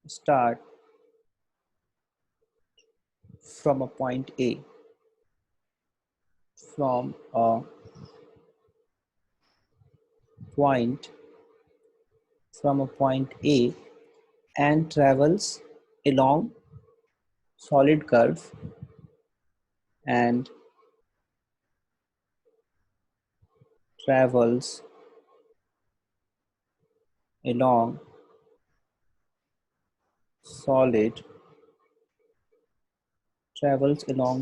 start from a point A, from a point A and travels along solid curve and travels along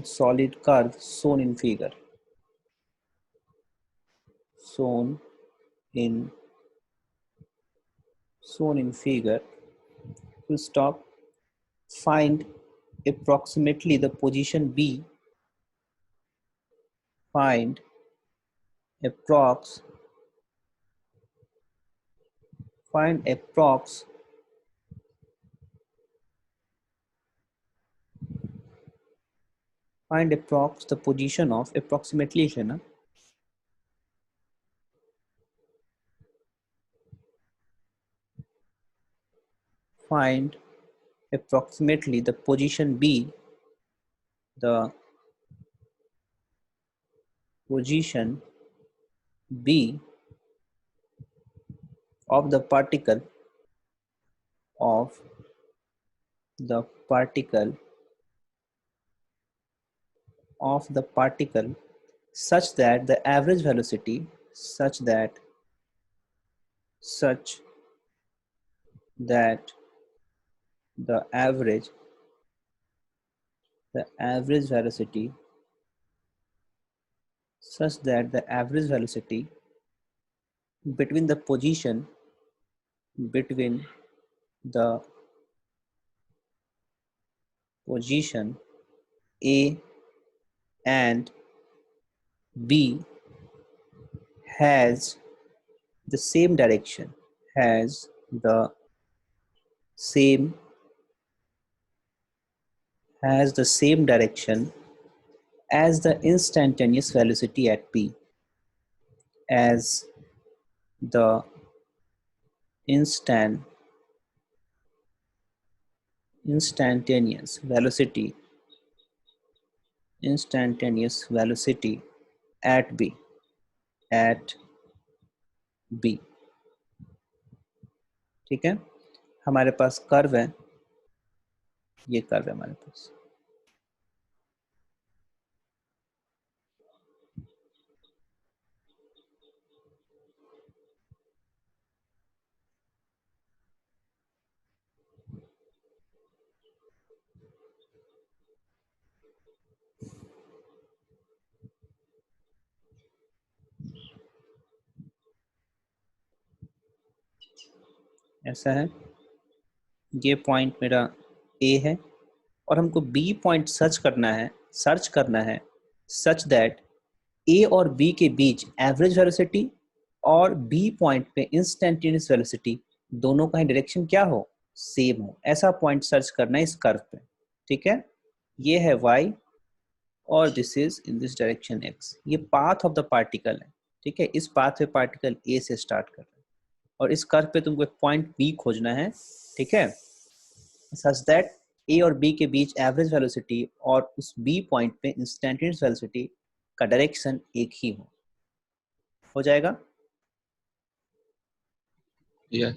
solid curve shown in figure. Full stop. Find approximately the position B. Find approx the position of approximately है ना. Find approximately the position B, the position B of the particle such that the average velocity the average velocity between the position A and B has the same direction as the instantaneous velocity at P, as the instantaneous velocity at B. ठीक है, हमारे पास curve है, ये curve है हमारे पास. ऐसा है, ये पॉइंट मेरा A है और हमको B पॉइंट सर्च करना है सच दैट A और B के बीच एवरेज वेलोसिटी और B पॉइंट पे इंस्टेंटेनियस वेलोसिटी दोनों का ही डायरेक्शन क्या हो, सेम हो. ऐसा पॉइंट सर्च करना है इस कर्व पे. ठीक है, ये है y और this is in this direction x. ये पाथ ऑफ द पार्टिकल है. ठीक है, इस पाथ पे पार्टिकल A से स्टार्ट कर रहा है और इस कर्व पे तुमको एक पॉइंट B खोजना है. ठीक है, सच दैट A और B के बीच एवरेज वेलोसिटी और उस B पॉइंट पे इंस्टेंटेनियस वेलोसिटी का डायरेक्शन एक ही हो जाएगा. Yes.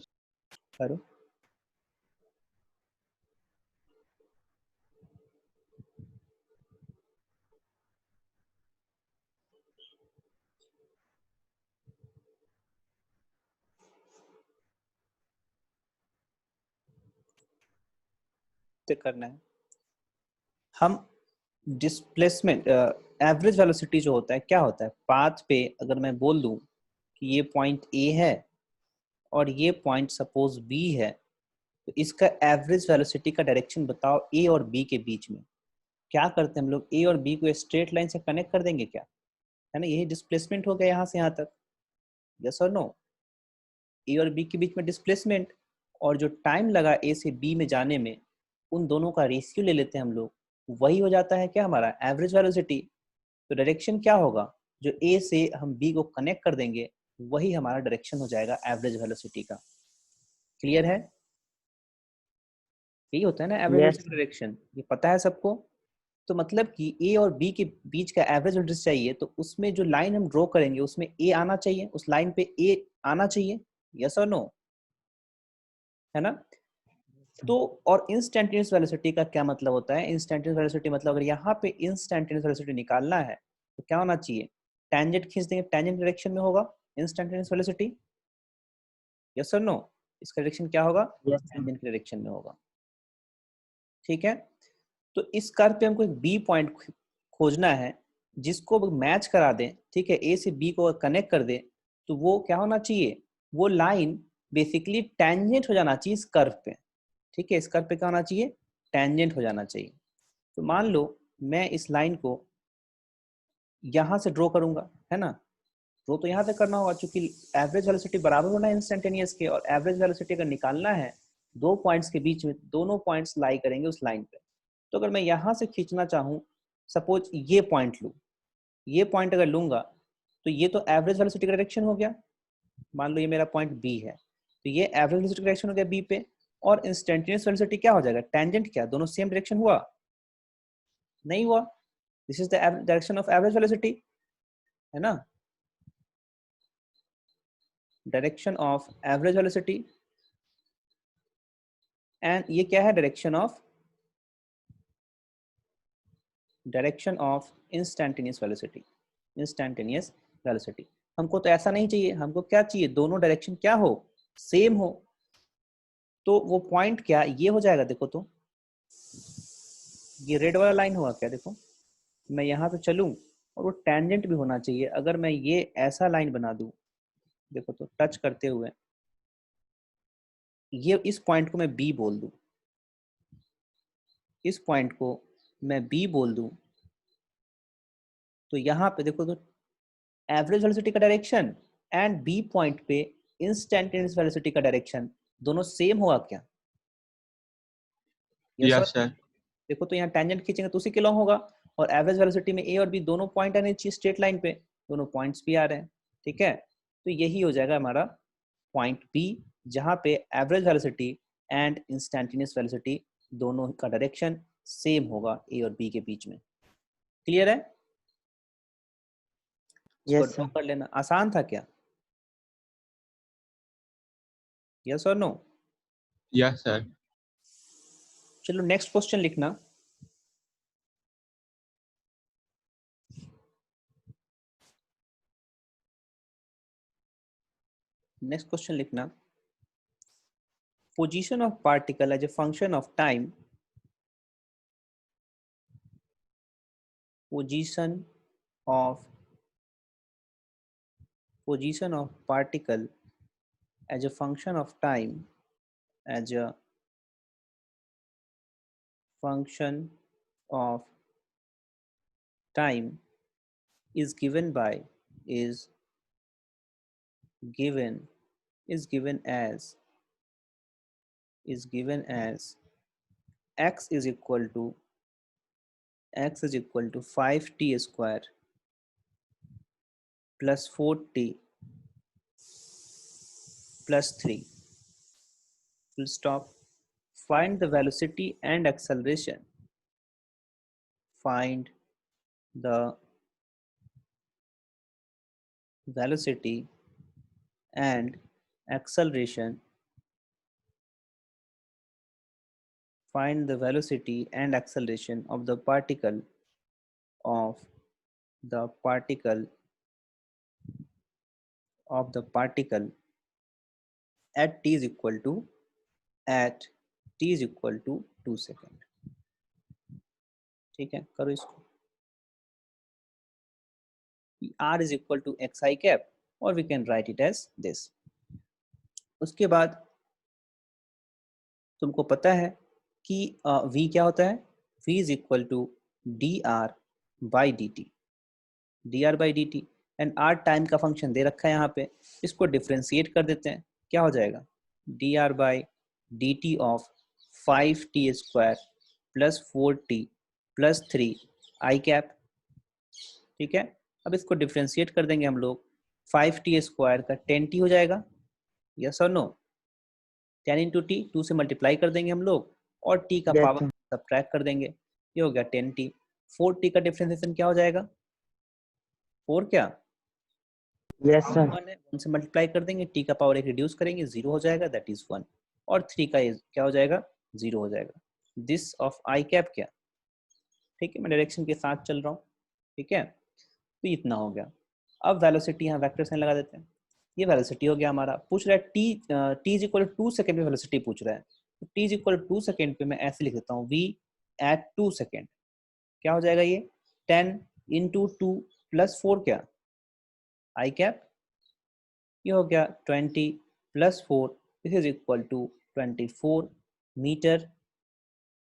करो. करना है हम डिस्प्लेसमेंट एवरेज वेलोसिटी जो होता है क्या होता है, पाथ पे अगर मैं बोल दूं कि ये पॉइंट A है और ये पॉइंट सपोज B है, तो इसका एवरेज वेलोसिटी का डायरेक्शन बताओ A और B के बीच में. क्या करते हैं हम लोग, A और B को स्ट्रेट लाइन से कनेक्ट कर देंगे क्या, है ना. यही डिस्प्लेसमेंट हो गया यहाँ से यहाँ तक. यस और नो, A और B के बीच में डिस्प्लेसमेंट और जो टाइम लगा A से B में जाने में, उन दोनों का रेशियो ले लेते हैं हम लोग, वही हो जाता है क्या हमारा एवरेज वेलोसिटी. तो डायरेक्शन क्या होगा, जो A से हम B को कनेक्ट कर देंगे वही हमारा डायरेक्शन हो जाएगा एवरेज वेलोसिटी का. क्लियर है. यही होता है ना एवरेज यस वेलोसिटी डायरेक्शन, ये पता है सबको। तो मतलब कि ए और बी के बीच का एवरेज वेलोसिटी चाहिए, तो उसमें जो लाइन हम ड्रॉ करेंगे उसमें ए आना चाहिए, उस लाइन पे ए आना चाहिए, यस और नो, है ना। तो और इंस्टेंटेनियस वेलोसिटी का क्या मतलब होता है? इंस्टेंटेनियस वेलोसिटी मतलब अगर यहाँ पे इंस्टेंटेनियस वेलोसिटी निकालना है तो क्या होना चाहिए? टेंजेंट खींच देंगे, टेंजेंट डायरेक्शन में होगा इंस्टेंटेनियस वेलोसिटी, यस और नो। इसका डायरेक्शन क्या होगा? यस टेंजेंट के डायरेक्शन में होगा, ठीक है। तो इस कर्व पे हमको एक बी पॉइंट खोजना है जिसको मैच करा दें, ठीक है, ए से बी को कनेक्ट कर दें, तो वो क्या होना चाहिए? वो लाइन बेसिकली टेंजेंट हो जाना चाहिए इस कर्व पे, ठीक है। इस कर्व पे क्या होना चाहिए? टेंजेंट हो जाना चाहिए। तो मान लो मैं इस लाइन को यहाँ से ड्रॉ करूंगा, है ना। ड्रॉ तो यहाँ से करना होगा क्योंकि एवरेज वेलोसिटी बराबर होना है इंस्टेंटेनियस के, और एवरेज वेलोसिटी अगर निकालना है दो पॉइंट्स के बीच में, दोनों पॉइंट्स लाई करेंगे उस लाइन पे। तो अगर मैं यहाँ से खींचना चाहूँ, सपोज ये पॉइंट लूँ, ये पॉइंट अगर लूंगा तो ये तो एवरेज वेलोसिटी का डायरेक्शन हो गया। मान लो ये मेरा पॉइंट बी है, तो ये एवरेज वेलोसिटी का डायरेक्शन हो गया बी पे, और इंस्टेंटेनियस वेलोसिटी क्या हो जाएगा? टेंजेंट, क्या दोनों सेम डायरेक्शन हुआ? नहीं हुआ। This is the direction of average velocity, है ना, direction of average velocity. And ये क्या है? Direction of instantaneous velocity, instantaneous velocity. हमको तो ऐसा नहीं चाहिए, हमको क्या चाहिए? दोनों डायरेक्शन क्या हो? सेम हो। तो वो पॉइंट क्या ये हो जाएगा? देखो तो ये रेड वाला लाइन हुआ क्या? देखो मैं यहाँ से चलूं और वो टेंजेंट भी होना चाहिए। अगर मैं ये ऐसा लाइन बना दूं, देखो तो टच करते हुए, ये इस पॉइंट को मैं बी बोल दूं, इस पॉइंट को मैं बी बोल दूं, तो यहाँ पे देखो तो एवरेज वेलोसिटी का डायरेक्शन एंड बी पॉइंट पे इंस्टेंटेनियस वेलोसिटी का डायरेक्शन दोनों सेम होगा क्या? Yes sir. Yes sir. देखो तो यहाँ टेंजेंट खींचेंगे तो उसी के लॉन्ग होगा, और एवरेज वेलोसिटी में ए और बी दोनों पॉइंट आने चाहिए स्ट्रेट लाइन पे, दोनों पॉइंट्स भी आ रहे हैं, ठीक है। तो यही हो जाएगा हमारा पॉइंट बी, जहाँ पे average velocity and instantaneous velocity दोनों का डायरेक्शन सेम होगा ए और बी के बीच में। क्लियर है? इसको यस ड्रॉ सर। कर लेना। आसान था क्या? यस और नो? Yes sir. चलो नेक्स्ट क्वेश्चन लिखना। नेक्स्ट क्वेश्चन लिखना, position of particle as a function of time, position of position of particle as a function of time, as a function of time is given by, is given is given as is given as x is equal to 5t square plus 4t plus 3. Full stop. Find the velocity and acceleration. Find the velocity and acceleration. Find the velocity and acceleration of the particle of the particle of the particle at t is equal to at t is equal to 2 second. ठीक है, करो इसको। r is equal to xi cap, or we can write it as this। उसके बाद तुमको पता है कि v क्या होता है? v is equal to dr by dt, dr by dt, and r time का फंक्शन दे रखा है यहाँ पे, इसको डिफ्रेंशिएट कर देते हैं, क्या हो जाएगा? dr by dt of 5t square plus 4t plus 3 I cap, ठीक है। अब इसको डिफ्रेंशिएट कर देंगे हम लोग, 5t स्क्वायर का 10t हो जाएगा, यस और नो? 10 इंटू टी, 2 से मल्टीप्लाई कर देंगे हम लोग, और t का Yes, पावर sir. सब्ट्रैक्ट कर देंगे, ये हो गया 10t। 4t का डिफरेंशिएशन क्या हो जाएगा, 4 क्या Yes, sir. 1 है, 1 से मल्टीप्लाई कर देंगे, t का पावर 1 रिड्यूस करेंगे, 0 हो जाएगा, दैट इज 1। और 3 का क्या हो जाएगा, 0 हो जाएगा। दिस ऑफ आई कैप क्या, ठीक है, मैं डायरेक्शन के साथ चल रहा हूँ, ठीक है। तो इतना हो गया। अब वेलोसिटी यहाँ वेक्टर साइन लगा देते हैं, ये वेलोसिटी हो गया हमारा। पूछ रहा है t is equal to 2 second पे वेलोसिटी पूछ रहा है, तो t is equal to 2 second पे मैं ऐसे लिख देता हूँ v एट 2 सेकेंड, क्या हो जाएगा ये 10 इंटू 2 प्लस 4 क्या आई कैप, ये हो गया 20 plus 4, this is equal to 24 metre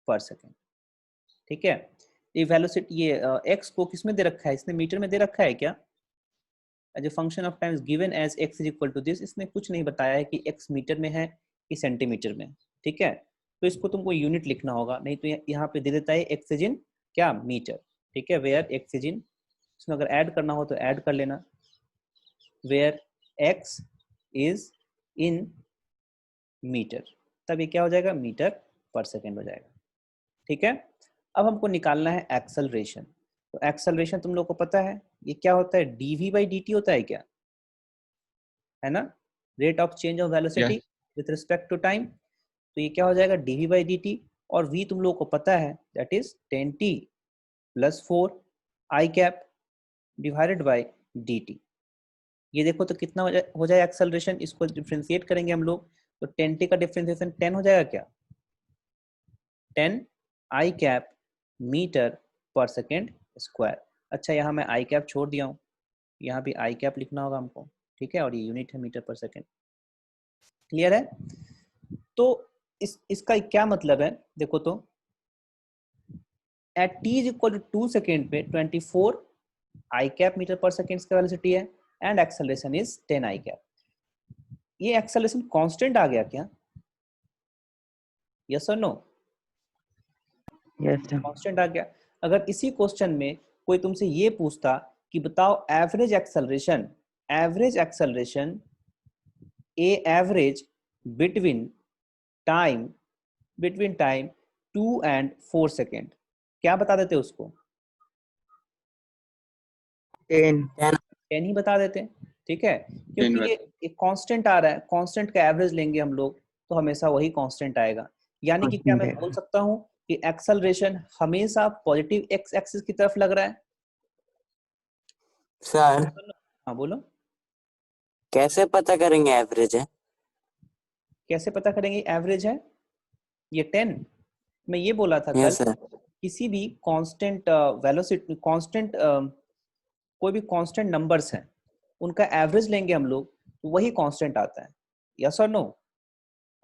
per second, ठीक है। ये वेलोसिटी ये x को किसमें दे रखा है, इसने मीटर में दे रखा है क्या, as a function of time given as x is equal to this, इसने कुछ नहीं बताया है कि x मीटर में है कि सेंटीमीटर में, ठीक है। तो इसको तुमको यूनिट लिखना होगा, नहीं तो यहाँ पे दे देता है x इज इन क्या मीटर, ठीक है, वेयर x इज इन, इसमें अगर ऐड करना हो तो ऐड कर लेना, where x is in metre, तब ये क्या हो जाएगा मीटर पर सेकेंड हो जाएगा, ठीक है। अब हमको निकालना है एक्सेलरेशन, तो एक्सेलरेशन तुम लोग को पता है ये क्या होता है, dv बाई dt होता है क्या, है ना, rate of change of velocity with respect to time. तो ये क्या हो जाएगा dv बाई dt, और v तुम लोग को पता है that is 10t plus 4 I cap divided by dt। ये देखो तो कितना हो जाए एक्सेलरेशन, इसको डिफ्रेंशिएट करेंगे हम लोग, तो 10t का डिफ्रेंशिएशन 10 हो जाएगा क्या, 10 i cap metre per second square. अच्छा यहाँ मैं आई कैप छोड़ दिया हूँ, यहाँ भी आई कैप लिखना होगा हमको, ठीक है, और ये यूनिट है मीटर पर सेकेंड, क्लियर है। तो इसका क्या मतलब है, देखो तो at t is equal to 2 second पे 24 आई कैप मीटर पर सेकेंड का वेलोसिटी है, and acceleration is 10 i cap. ये एक्सेलरेशन कांस्टेंट आ गया क्या, यस और नो, Yes, sir. कांस्टेंट आ गया। अगर इसी क्वेश्चन में कोई तुमसे ये पूछता कि बताओ average acceleration A average between time 2 and 4 second, क्या बता देते उसको, 10. 10 ही बता देते, ठीक है, क्योंकि ये एक कांस्टेंट आ रहा है, कांस्टेंट का एवरेज लेंगे हम लोग तो हमेशा वही कांस्टेंट आएगा। यानी कि क्या मैं बोल सकता हूँ कि एक्सेलरेशन हमेशा पॉजिटिव एक्स एक्सिस की तरफ लग रहा है। सर हाँ बोलो, कैसे पता करेंगे एवरेज है? कैसे पता करेंगे एवरेज है, ये 10, मैं ये बोला था कल, यस सर। किसी भी कांस्टेंट वेलोसिटी कांस्टेंट कोई भी कांस्टेंट नंबर्स हैं उनका एवरेज लेंगे हम लोग तो वही कांस्टेंट आता है, यस और नो,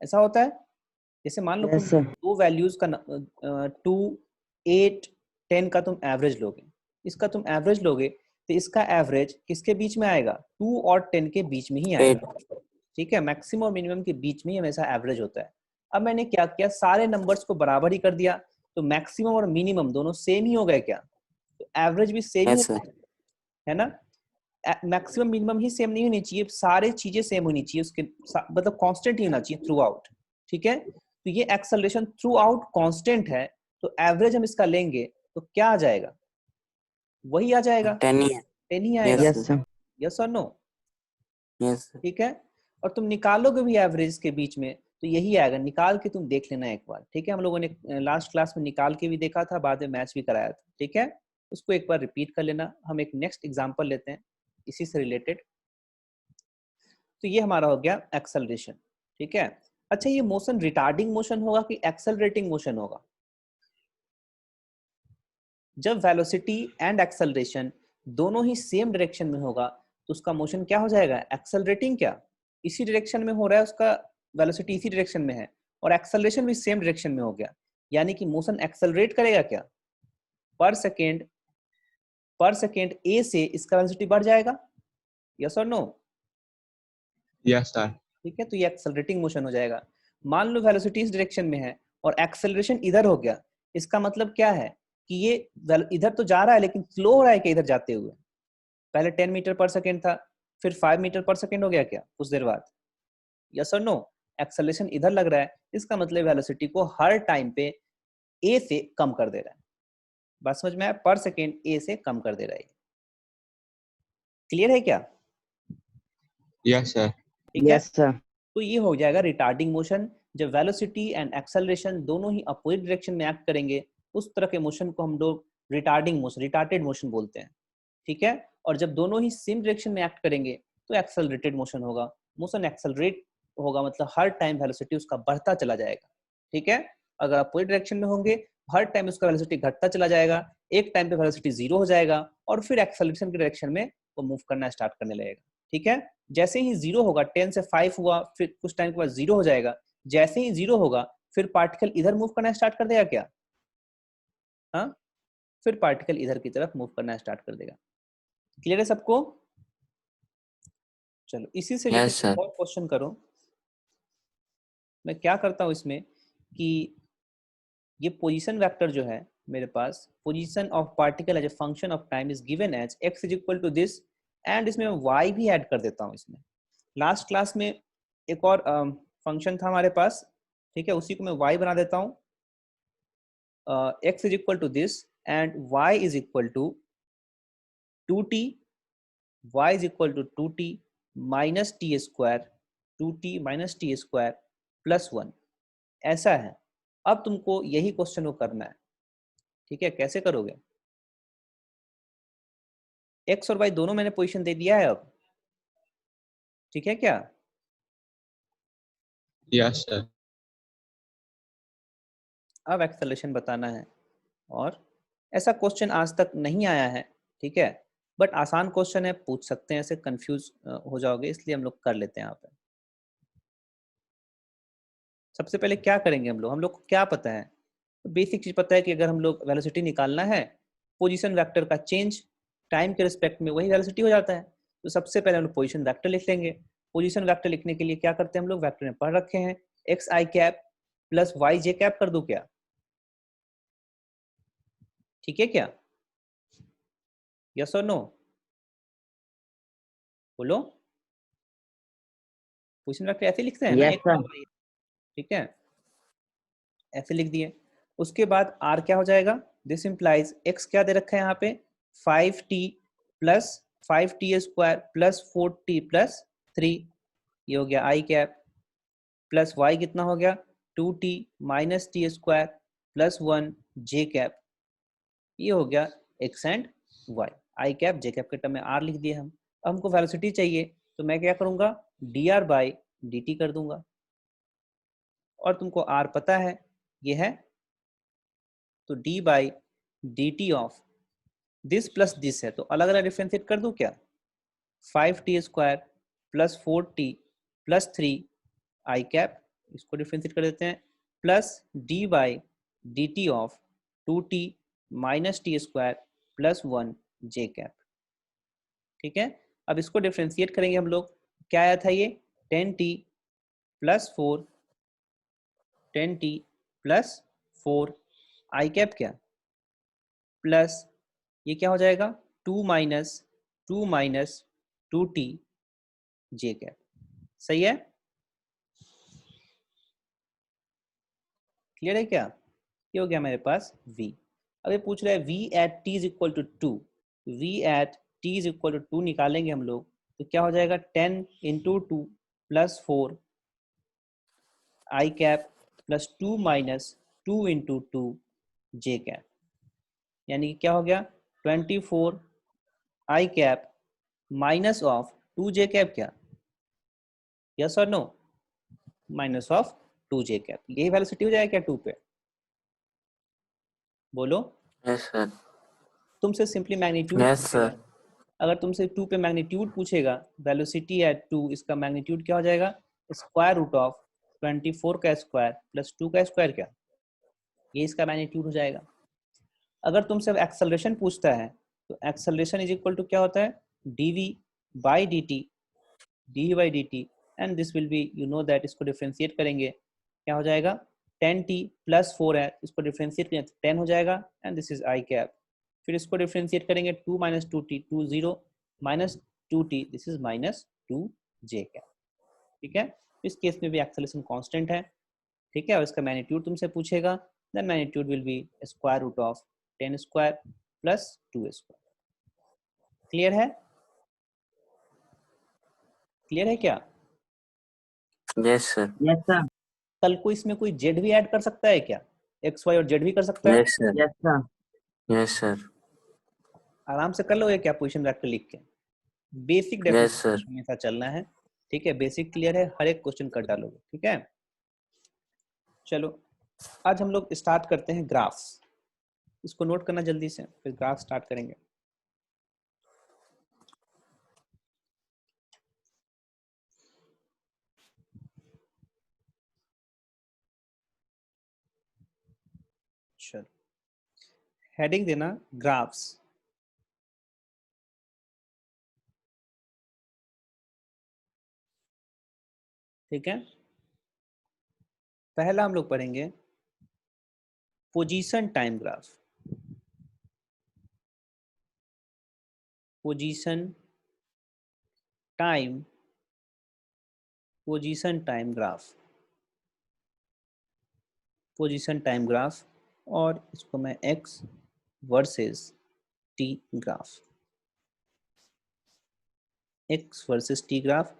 ऐसा होता है। जैसे मान लो Yes, तुम sir. दो वैल्यूज का 2 8 10 का तुम एवरेज लोगे, इसका तुम एवरेज लोगे तो इसका एवरेज किसके बीच में आएगा, 2 और 10 के बीच में ही आएगा, ठीक है, मैक्सिमम और मिनिमम के बीच में ही हमेशा एवरेज होता है। अब मैंने क्या किया, सारे नंबर्स को बराबर ही कर दिया, तो मैक्सिमम और मिनिमम दोनों सेम ही हो गए क्या, तो एवरेज भी सेम ही यस सर। है ना। मैक्सिमम मिनिमम ही सेम नहीं होनी चाहिए, सारे चीजें सेम होनी चाहिए उसके मतलब कांस्टेंट ही होना चाहिए थ्रू आउट, ठीक है। तो ये एक्सेलरेशन थ्रू आउट कांस्टेंट है, तो एवरेज हम इसका लेंगे तो क्या आ जाएगा, वही आ जाएगा, 10 ही है। 10 ही आएगा, Yes, sir. यस और नो, यस ठीक है। और तुम निकालोगे भी एवरेज के बीच में तो यही आएगा, निकाल के तुम देख लेना एक बार, ठीक है, हम लोगों ने लास्ट क्लास में निकाल के भी देखा था, बाद में मैच भी कराया था, ठीक है, उसको एक बार रिपीट कर लेना। हम एक नेक्स्ट एग्जांपल लेते हैं इसी से रिलेटेड। तो ये हमारा हो गया एक्सेलरेशन, ठीक है। अच्छा ये मोशन रिटार्डिंग मोशन होगा कि एक्सेलरेटिंग मोशन होगा, जब वेलोसिटी एंड एक्सेलरेशन दोनों ही सेम डायरेक्शन में होगा तो उसका मोशन क्या हो जाएगा, एक्सेलरेटिंग, क्या इसी डायरेक्शन में हो रहा है, उसका वेलोसिटी इसी डायरेक्शन में है और एक्सेलरेशन भी सेम डायरेक्शन में हो गया, यानी कि मोशन एक्सेलरेट करेगा क्या, पर सेकेंड ए से इसका वेलोसिटी बढ़ जाएगा, यस और नो, यस सर। ठीक है। तो ये एक्सेलरेटिंग मोशन हो जाएगा। मान लो वेलोसिटी इस डायरेक्शन में है और एक्सेलरेशन इधर हो गया, इसका मतलब क्या है कि ये इधर तो जा रहा है लेकिन स्लो हो रहा है क्या इधर जाते हुए, पहले 10 मीटर पर सेकेंड था फिर 5 मीटर पर सेकेंड हो गया क्या कुछ देर बाद, यस और नो, एक्सेलरेशन इधर लग रहा है, इसका मतलब वेलोसिटी को हर टाइम पे a से कम कर दे रहा है। बात समझ में आया? पर सेकेंड a से कम कर दे रहा है। क्लियर है क्या? Yes, sir. ठीक है, Yes, sir. तो ये हो जाएगा रिटार्डिंग मोशन। जब वेलोसिटी एंड एक्सेलरेशन दोनों ही अपोजिट डायरेक्शन में एक्ट करेंगे, उस तरह के मोशन को हम लोग रिटार्डिंग मोशन, रिटार्डेड मोशन बोलते हैं। ठीक है, और जब दोनों ही सेम डायरेक्शन में एक्ट करेंगे तो एक्सेलरेटेड मोशन होगा। मोशन एक्सेलरेट होगा मतलब हर टाइम वेलोसिटी उसका बढ़ता चला जाएगा। ठीक है, अगर अपोजिट डायरेक्शन में होंगे हर टाइम उसका वेलोसिटी घटता चला जाएगा, एक टाइम पे वेलोसिटी जीरो हो जाएगा और फिर एक्सेलरेशन की डायरेक्शन में वो मूव करना स्टार्ट करने लगेगा। ठीक है, जैसे ही जीरो होगा, 10 से 5 हुआ, फिर कुछ टाइम के बाद जीरो हो जाएगा। जैसे ही जीरो होगा फिर पार्टिकल इधर मूव करना स्टार्ट कर देगा क्या? हाँ, फिर पार्टिकल इधर की तरफ मूव करना स्टार्ट कर देगा। क्लियर है सबको? चलो इसी से यस रिलेटेड सर। और क्वेश्चन करो। मैं क्या करता हूँ इसमें कि ये पोजीशन वेक्टर जो है मेरे पास, position of particle as a function of time is given as x is equal to this, and इसमें y भी ऐड कर देता हूँ इसमें। लास्ट क्लास में एक और फंक्शन था हमारे पास, ठीक है, उसी को मैं y बना देता हूँ। x is equal to this and y is equal to 2t, y is equal to 2t minus t square, 2t minus t square plus 1। ऐसा है। अब तुमको यही क्वेश्चन को करना है। ठीक है, कैसे करोगे? x और y दोनों मैंने पोजीशन दे दिया है अब। ठीक है क्या? Yes, sir. अब एक्सेलरेशन बताना है, और ऐसा क्वेश्चन आज तक नहीं आया है। ठीक है, बट आसान क्वेश्चन है, पूछ सकते हैं, ऐसे कंफ्यूज हो जाओगे, इसलिए हम लोग कर लेते हैं यहाँ पे। सबसे पहले क्या करेंगे हम लोग को क्या पता है? तो बेसिक चीज पता है कि अगर हम लोग वेलोसिटी निकालना है, पोजीशन वेक्टर का चेंज टाइम के रिस्पेक्ट में वही वेलोसिटी हो जाता है। तो सबसे पहले हम लोग पोजीशन वेक्टर लिख लेंगे। पोजीशन वेक्टर लिखने के लिए क्या करते हैं हम लोग, वेक्टर में पढ़ रखे हैं, एक्स आई कैप प्लस वाई जे कैप कर दूं क्या? ठीक है क्या? यस और नो? बोलो। पोजीशन वेक्टर ऐसे लिखते हैं ना, Yes, एक्स sir. और वाई। ठीक है, ऐसे लिख दिए। उसके बाद आर क्या हो जाएगा? दिस इंप्लाइज एक्स क्या दे रखा है यहाँ पे, 5t plus 5t square plus 4t plus 3, ये हो गया आई कैप, प्लस वाई कितना हो गया, 2t minus t square plus 1 j cap, ये हो गया x and y. I cap j cap के टर्म में आर लिख दिए हम। अब हमको वेलोसिटी चाहिए, तो मैं क्या करूंगा, D R by D T कर दूंगा। और तुमको आर पता है ये है, तो D by D T of this plus this है, तो अलग अलग डिफ्रेंशिएट कर दूं क्या, 5t square plus 4t plus 3 आई कैप, इसको डिफ्रेंशिएट कर देते हैं, plus D by D T of 2t minus t square plus 1 j cap. ठीक है, अब इसको डिफ्रेंशिएट करेंगे हम लोग। क्या आया था ये, 10t प्लस 4, 10t प्लस 4 आई कैप क्या, प्लस ये क्या हो जाएगा, 2 माइनस 2t जे कैप। सही है? क्लियर है क्या? ये हो गया मेरे पास v। अब ये पूछ रहा है v at t is equal to 2, v at t is equal to 2 निकालेंगे हम लोग, तो क्या हो जाएगा, 10 इंटू 2 प्लस 4 आई cap plus 2 minus 2 into 2 J cap, यानी कि क्या हो गया, 24 आई cap minus of 2 J cap क्या, यस और no, minus of 2 J cap. यही वेलोसिटी हो जाएगा क्या 2 पे? बोलो। Yes sir. तुमसे सिंपली मैग्नीट्यूड यस पूछेगा। सर। अगर तुमसे 2 पे मैग्नीट्यूड पूछेगा, वेलोसिटी एट 2, इसका मैग्नीट्यूड क्या हो जाएगा, स्क्वायर रूट ऑफ 24 का स्क्वायर प्लस 2 का स्क्वायर क्या, ये इसका मैग्नीट्यूड हो जाएगा। अगर तुमसे अब एक्सेलरेशन पूछता है, तो एक्सेलरेशन इज इक्वल टू क्या होता है, dv by dt, D by D T, and this will be, you know that, इसको डिफ्रेंशिएट करेंगे क्या हो जाएगा, 10t प्लस 4 है, इसको डिफ्रेंशिएट करें तो 10 हो जाएगा, and this is I cap. फिर इसको डिफ्रेंशिएट करेंगे, 2 minus 2t 2 0 minus 2t, this is minus 2 J cap. ठीक है, इस केस में भी एक्सेलरेशन कांस्टेंट है, ठीक है, और इसका मैग्नीट्यूड तुमसे पूछेगा, then magnitude will be square root of 10 square plus 2 square. Clear है? क्लियर है क्या? Yes sir. Yes, sir. कल को इसमें कोई जेड भी ऐड कर सकता है क्या? एक्स वाई और जेड भी कर सकता है? Yes sir. Yes, sir. Yes sir. आराम से कर लोगे क्या क्वेश्चन रख के लिख के? Basic yes sir. डेफिनेशन हमेशा चलना है, ठीक है, बेसिक क्लियर है, हर एक क्वेश्चन कर डालोगे, ठीक है। चलो आज हम लोग स्टार्ट करते हैं ग्राफ्स, इसको नोट करना जल्दी से, फिर ग्राफ स्टार्ट करेंगे। चलो हेडिंग देना ग्राफ्स, ठीक है। पहला हम लोग पढ़ेंगे position time graph, position time, position time graph, position time graph, और इसको मैं x versus T graph, x versus t graph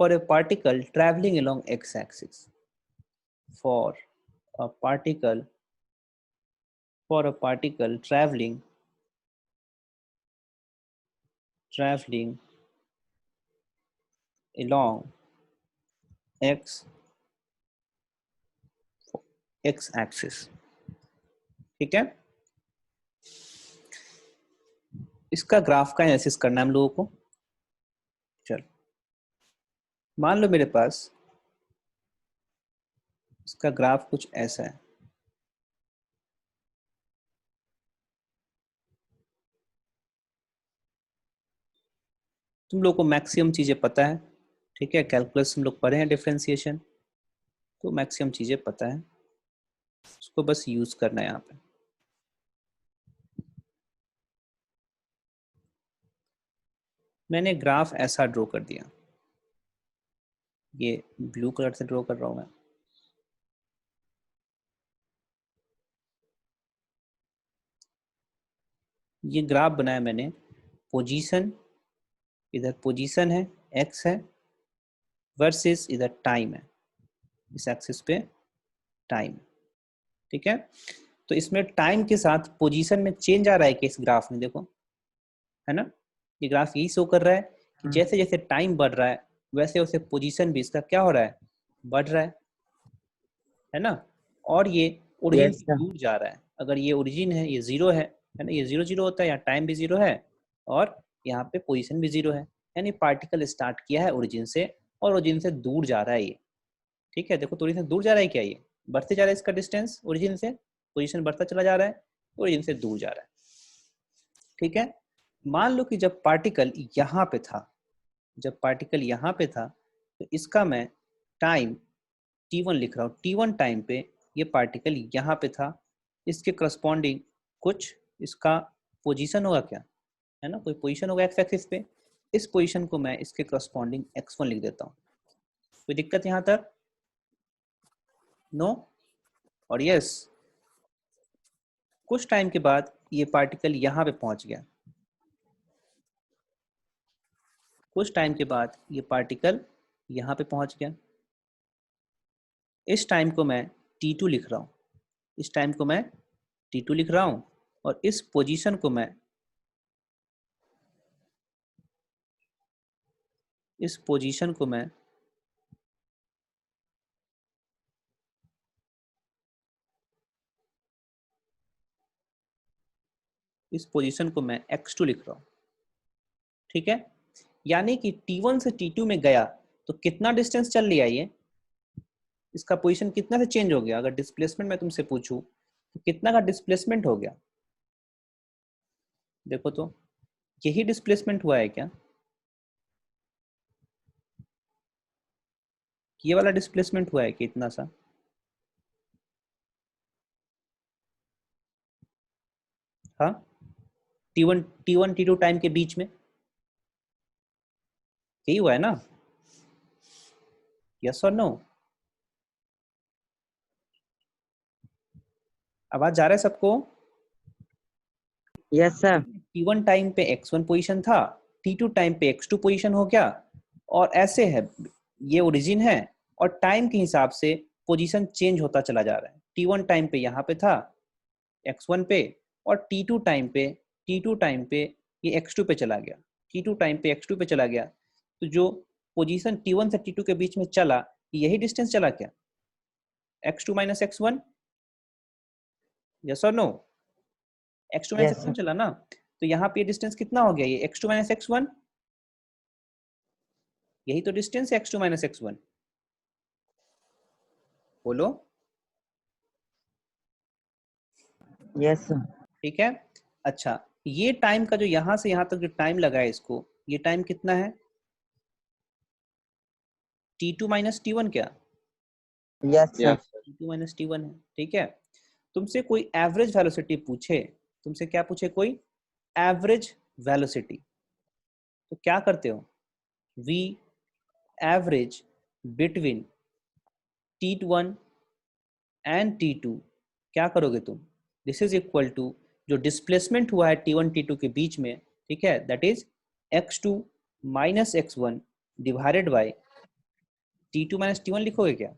for a particle traveling along x axis, for a particle traveling along x axis, ठीक है। इसका graph का analysis करना है हम लोगों को। चलो मान लो मेरे पास इसका ग्राफ कुछ ऐसा है, तुम लोग को मैक्सिमम चीजें पता है, ठीक है, कैलकुलस हम लोग पढ़े हैं, डिफरेंशिएशन, तो मैक्सिमम चीजें पता है, उसको बस यूज करना है यहाँ पे। मैंने ग्राफ ऐसा ड्रॉ कर दिया, ये ब्लू कलर से ड्रॉ कर रहा हूं मैं, ये ग्राफ बनाया मैंने, पोजीशन, इधर पोजीशन है, एक्स है, वर्सेस इधर टाइम है, इस एक्सिस पे टाइम, ठीक है। तो इसमें टाइम के साथ पोजीशन में चेंज आ रहा है कि इस ग्राफ में देखो, है ना, ये ग्राफ यही शो कर रहा है कि जैसे जैसे टाइम बढ़ रहा है वैसे वैसे पोजीशन भी इसका क्या हो रहा है, बढ़ रहा है ना, और ये ओरिजिन Yes, से sir. दूर जा रहा है। अगर ये ओरिजिन है, ये जीरो है ना, ये जीरो जीरो होता है, यहाँ टाइम भी जीरो है और यहाँ पे पोजीशन भी जीरो है, यानी पार्टिकल स्टार्ट किया है ओरिजिन से और ओरिजिन से दूर जा रहा है ये, ठीक है। देखो तो ओरिजिन से दूर जा रहा है क्या, ये बढ़ते जा रहा है इसका डिस्टेंस ओरिजिन से, पोजीशन बढ़ता चला जा रहा है, ओरिजिन से दूर जा रहा है, ठीक है। मान लो कि जब पार्टिकल यहाँ पे था, जब पार्टिकल यहाँ पे था तो इसका मैं टाइम t1 लिख रहा हूँ, t1 टाइम पे ये पार्टिकल यहाँ पे था, इसके करस्पॉन्डिंग कुछ इसका पोजीशन होगा क्या, है ना, कोई पोजीशन होगा एक्स एक्सिस पे, इस पोजीशन को मैं इसके करस्पॉन्डिंग x1 लिख देता हूँ। कोई दिक्कत यहाँ तक? नो और यस। कुछ टाइम के बाद ये पार्टिकल यहाँ पे पहुंच गया, कुछ टाइम के बाद ये पार्टिकल यहाँ पे पहुंच गया, इस टाइम को मैं t2 लिख रहा हूँ, इस टाइम को मैं t2 लिख रहा हूँ, और इस पोजीशन को मैं, इस पोजीशन को मैं इस पोजीशन को मैं x2 लिख रहा हूँ, ठीक है। यानी कि t1 से t2 में गया तो कितना डिस्टेंस चल लिया ये, इसका पोजीशन कितना से चेंज हो गया, अगर डिस्प्लेसमेंट मैं तुमसे पूछूं तो कितना का डिस्प्लेसमेंट हो गया, देखो तो यही डिस्प्लेसमेंट हुआ है क्या, ये वाला डिस्प्लेसमेंट हुआ है कि इतना सा, हाँ, t1 t2 टाइम के बीच में यही हुआ है ना, यस और नो? आवाज जा रहा है सबको? Yes, sir. T1 टाइम पे x1 पोजीशन था, T2 टाइम पे x2 पोजीशन हो गया, और ऐसे है, ये ओरिजिन है, और टाइम के हिसाब से पोजीशन चेंज होता चला जा रहा है। T1 टाइम पे यहाँ पे था x1 पे, और T2 टाइम पे ये x2 पे चला गया, T2 टाइम पे x2 पे चला गया। तो जो पोजीशन T1 से T2 के बीच में चला, यही डिस्टेंस चला क्या? x2 माइनस x1, यस और no? x2 minus Yes, sir. x1 चला ना, तो यहाँ पे डिस्टेंस कितना हो गया? ये x2 माइनस x1, यही तो डिस्टेंस है x2 माइनस x1। बोलो। Yes, sir. ठीक है, अच्छा, ये टाइम का जो यहाँ से यहाँ तक जो टाइम लगा है इसको, ये टाइम कितना है? T2 माइनस T1 क्या? Yes, sir. Yes, sir. T2 minus T1 है। ठीक है, तुमसे कोई एवरेज वेलोसिटी पूछे, तुमसे क्या पूछे? कोई एवरेज वेलोसिटी, तो क्या करते हो? V average between T1 and T2, क्या करोगे तुम? दिस इज इक्वल टू जो डिस्प्लेसमेंट हुआ है T1 T2 के बीच में, ठीक है, that is x2 minus x1 divided by T2 minus T1 लिखोगे क्या?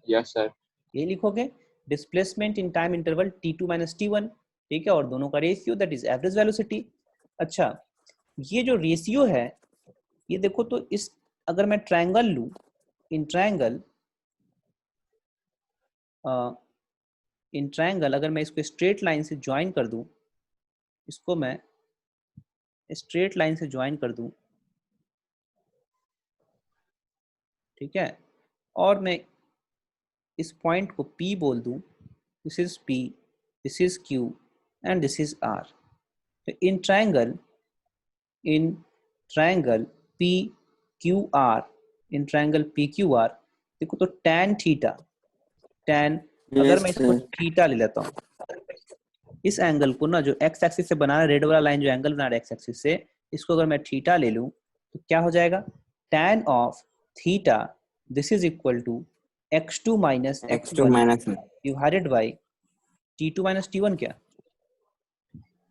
Yes, sir. ये लिखोगे, displacement in time interval T2 minus T1, ठीक है, और दोनों का ratio that is average velocity. अच्छा, ये जो रेशियो है, ये देखो तो, इस अगर मैं ट्रायंगल लूं, इन ट्रायंगल अगर मैं इसको स्ट्रेट लाइन से ज्वाइन कर दूं, इसको मैं स्ट्रेट लाइन से ज्वाइन कर दूं, ठीक है, और मैं इस पॉइंट को P बोल दूं, this is P, this is Q and this is R। तो in triangle P Q R, in triangle P Q R, देखो तो tan थीटा, अगर Yes, मैं इसको sir. थीटा ले लेता हूँ, इस एंगल को ना, जो एक्स एक्सिस से बना रहा है, रेड वाला लाइन जो एंगल बना रहा है एक्स एक्सिस से, इसको अगर मैं थीटा ले लूं, तो क्या हो जाएगा? tan of theta, this is equal to x2 minus X2 x1 minus 1. Divided by T2 minus T1 क्या?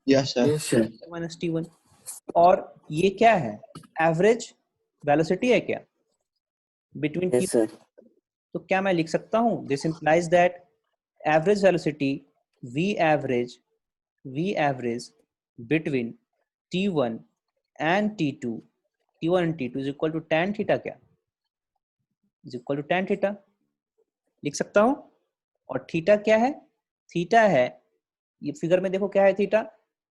Yes, sir. Yes, sir. T2 minus T1। और ये क्या है? एवरेज वेलोसिटी है क्या बिटवीन T? Yes, sir. तो क्या मैं लिख सकता हूँ, this implies that average velocity V average between T1 and T2, T1 and T2 is equal to tan theta क्या? is equal to tan theta लिख सकता हूँ। और थीटा क्या है? थीटा है, ये फिगर में देखो क्या है थीटा,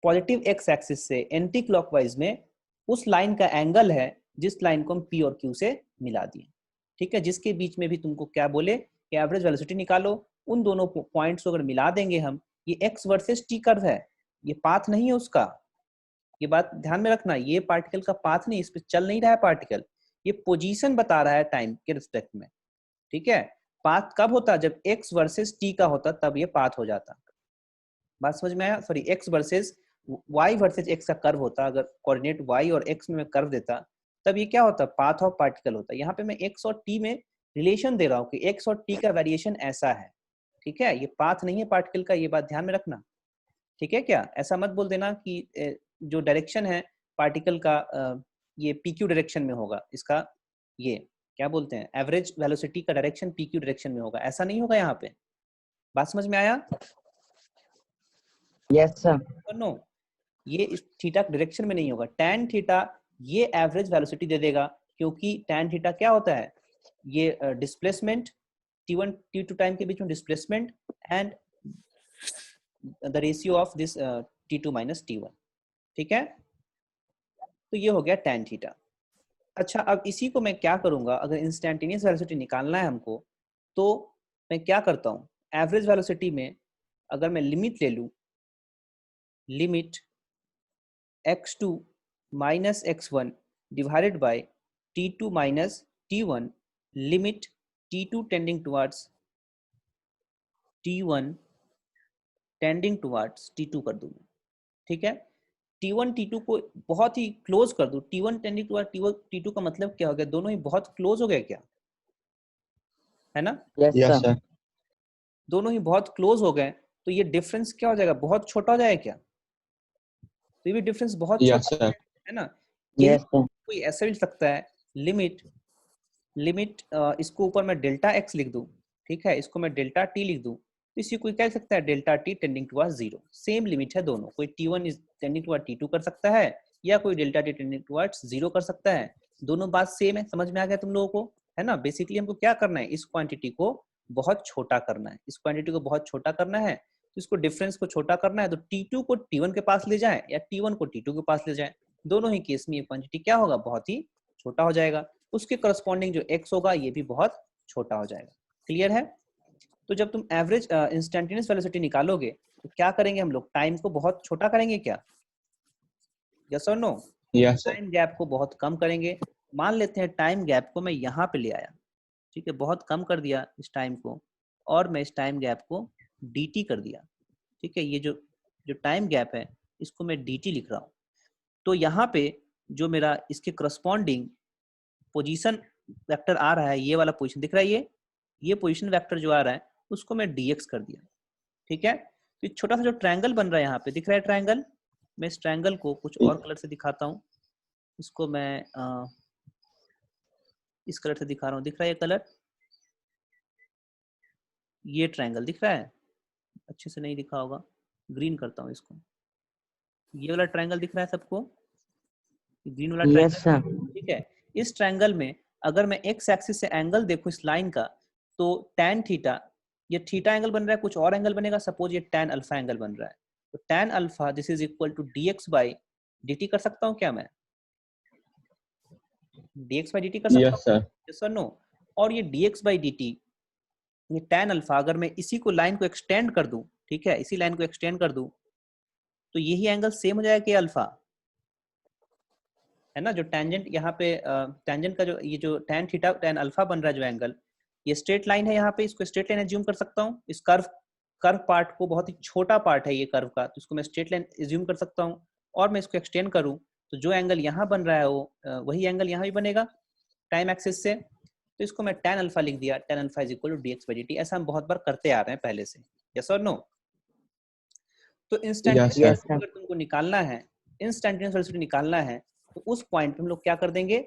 पॉजिटिव एक्स एक्सिस से एंटी क्लॉकवाइज में उस लाइन का एंगल है जिस लाइन को हम P और Q से मिला दिए, ठीक है, जिसके बीच में भी तुमको क्या बोले कि एवरेज वेलोसिटी निकालो, उन दोनों पॉइंट्स को अगर मिला देंगे हम, ये x वर्सेस t कर्व है, ये पाथ नहीं है उसका, ये बात ध्यान में रखना, ये पार्टिकल का पाथ नहीं, इस पे चल नहीं रहा है पार्टिकल, ये पोजीशन बता रहा है टाइम के रिस्पेक्ट में, ठीक है। पाथ कब होता? जब x वर्सेस t का होता, तब ये पाथ हो जाता। बात समझ में आया? Sorry, x versus y versus x का कर्व होता, अगर कोऑर्डिनेट y और x में मैं कर्व देता, तब ये क्या होता? पाथ ऑफ पार्टिकल होता। यहाँ पे मैं x और t में रिलेशन दे रहा हूँ कि x और t का वेरिएशन ऐसा है, ठीक है, ये पाथ नहीं है पार्टिकल का, ये बात ध्यान में रखना, ठीक है क्या? ऐसा मत बोल देना कि जो डायरेक्शन है पार्टिकल का ये PQ डायरेक्शन में होगा, इसका ये क्या बोलते हैं, एवरेज वेलोसिटी का डायरेक्शन PQ डायरेक्शन में होगा, ऐसा नहीं होगा यहाँ पे। बात समझ में आया? Yes, sir. नो, ये इस थीटा डायरेक्शन में नहीं होगा। tan थीटा ये एवरेज वेलोसिटी दे देगा, क्योंकि tan थीटा क्या होता है, ये डिस्प्लेसमेंट T1 T2 टाइम के बीच में displacement and the ratio of this T2 minus T1, ठीक है। तो ये हो गया tan थीटा। अच्छा, अब इसी को मैं क्या करूंगा, अगर इंस्टेंटेनियस वेलोसिटी निकालना है हमको, तो मैं क्या करता हूँ, एवरेज वेलोसिटी में अगर मैं लिमिट ले लूँ, limit x2 minus x1 divided by T2 minus T1, limit T2 tending towards T1 tending towards T2 कर दूँ, ठीक है। T1 T2 को बहुत ही क्लोज कर दूं, T1 टेंडिंग टू T2 का मतलब क्या हो गया, दोनों ही बहुत क्लोज हो गए क्या, है ना? Yes, Yes, sir. sir. दोनों ही बहुत क्लोज हो गए, तो ये डिफरेंस क्या हो जाएगा, बहुत छोटा हो जाएगा क्या? तो ये भी डिफरेंस बहुत Yes, छोटा sir. है ना? यही Yes, sir. कोई ऐसा भी सकता है, लिमिट इसको ऊपर मैं डेल्टा एक्स लिख दूं, ठीक है, इसको मैं डेल्टा टी लिख दूं, तो इसी कोई कह सकता है delta T tending towards zero. Same limit है दोनों, कोई T1 is tending toward T2 कर सकता है, या कोई delta T tending towards zero कर सकता है। दोनों बात सेम है, समझ में आ गया तुम लोगों को, है ना? बेसिकली हमको क्या करना है, इस क्वांटिटी को बहुत छोटा करना है, इस क्वांटिटी को बहुत छोटा करना है, तो इसको डिफरेंस को छोटा करना है, तो T2 को T1 के पास ले जाए या T1 को T2 के पास ले जाए, दोनों ही केस में ये क्वांटिटी क्या होगा, बहुत ही छोटा हो जाएगा। उसके करस्पॉन्डिंग जो x होगा ये भी बहुत छोटा हो जाएगा। क्लियर है? तो जब तुम एवरेज इंस्टेंटेनियस वेलोसिटी निकालोगे तो क्या करेंगे हम लोग, टाइम को बहुत छोटा करेंगे क्या, यस और no? Yes, sir. Time gap को बहुत कम करेंगे। मान लेते हैं टाइम गैप को मैं यहाँ पे ले आया, ठीक है, बहुत कम कर दिया इस टाइम को, और मैं इस टाइम गैप को dt कर दिया, ठीक है, ये जो जो टाइम गैप है इसको मैं dt लिख रहा हूँ। तो यहाँ पे जो मेरा इसके करस्पॉन्डिंग पोजीशन वेक्टर आ रहा है, ये वाला पोजीशन दिख रहा है, ये पोजीशन वेक्टर जो आ रहा है उसको मैं dx कर दिया, ठीक है। तो एक छोटा सा जो ट्रायंगल बन रहा है यहाँ पे दिख रहा है ट्रायंगल, मैं इस ट्रायंगल को कुछ और कलर से दिखाता हूँ, इसको मैं इस कलर से दिखा रहा हूँ, दिख रहा है ये कलर, ये ट्रायंगल दिख रहा है, अच्छे से नहीं दिखा होगा, ग्रीन करता हूँ इसको, ये वाला ट्रायंगल दिख रहा है सबको, ग्रीन वाला Yes, ट्रायंगल, sir. ठीक है। इस ट्रायंगल में अगर मैं एक्स एक्सिस से एंगल देखूं इस लाइन का, तो tan थीटा, ये थीटा एंगल बन रहा है, कुछ और एंगल बनेगा, सपोज ये tan अल्फा एंगल बन रहा है, तो tan alpha this is equal to dx by dt कर सकता हूँ क्या मैं, dx बाई dt कर सकता Yes, हूँ, sir. यस और नो? और ये dx बाई dt, ये tan अल्फा, अगर मैं इसी को लाइन को एक्सटेंड कर दूं, ठीक है, इसी लाइन को एक्सटेंड कर दूं, तो यही एंगल सेम हो जाएगा कि अल्फा, है ना? जो टेंजेंट यहाँ पे टेंजेंट का जो ये जो tan थीटा tan अल्फा बन रहा है जो एंगल, ये स्ट्रेट लाइन है, यहाँ पे इसको स्ट्रेट लाइन एज्यूम कर सकता हूँ, इस कर्व पार्ट को, बहुत ही छोटा पार्ट है ये कर्व का, तो इसको मैं स्ट्रेट लाइन एज्यूम कर सकता हूँ, और मैं इसको एक्सटेंड करूँ तो जो एंगल यहाँ बन रहा है वो वही एंगल यहाँ भी बनेगा टाइम एक्सिस से, तो इसको मैं tan अल्फा लिख दिया, tan alpha is equal to dx by dt। ऐसा हम बहुत बार करते आ रहे हैं पहले से, यस और नो? तो instantaneous Yes, sir. Yes, sir. अगर तुमको निकालना है, इंस्टेंटेनियस वेलोसिटी निकालना है, तो उस पॉइंट पे हम लोग क्या कर देंगे,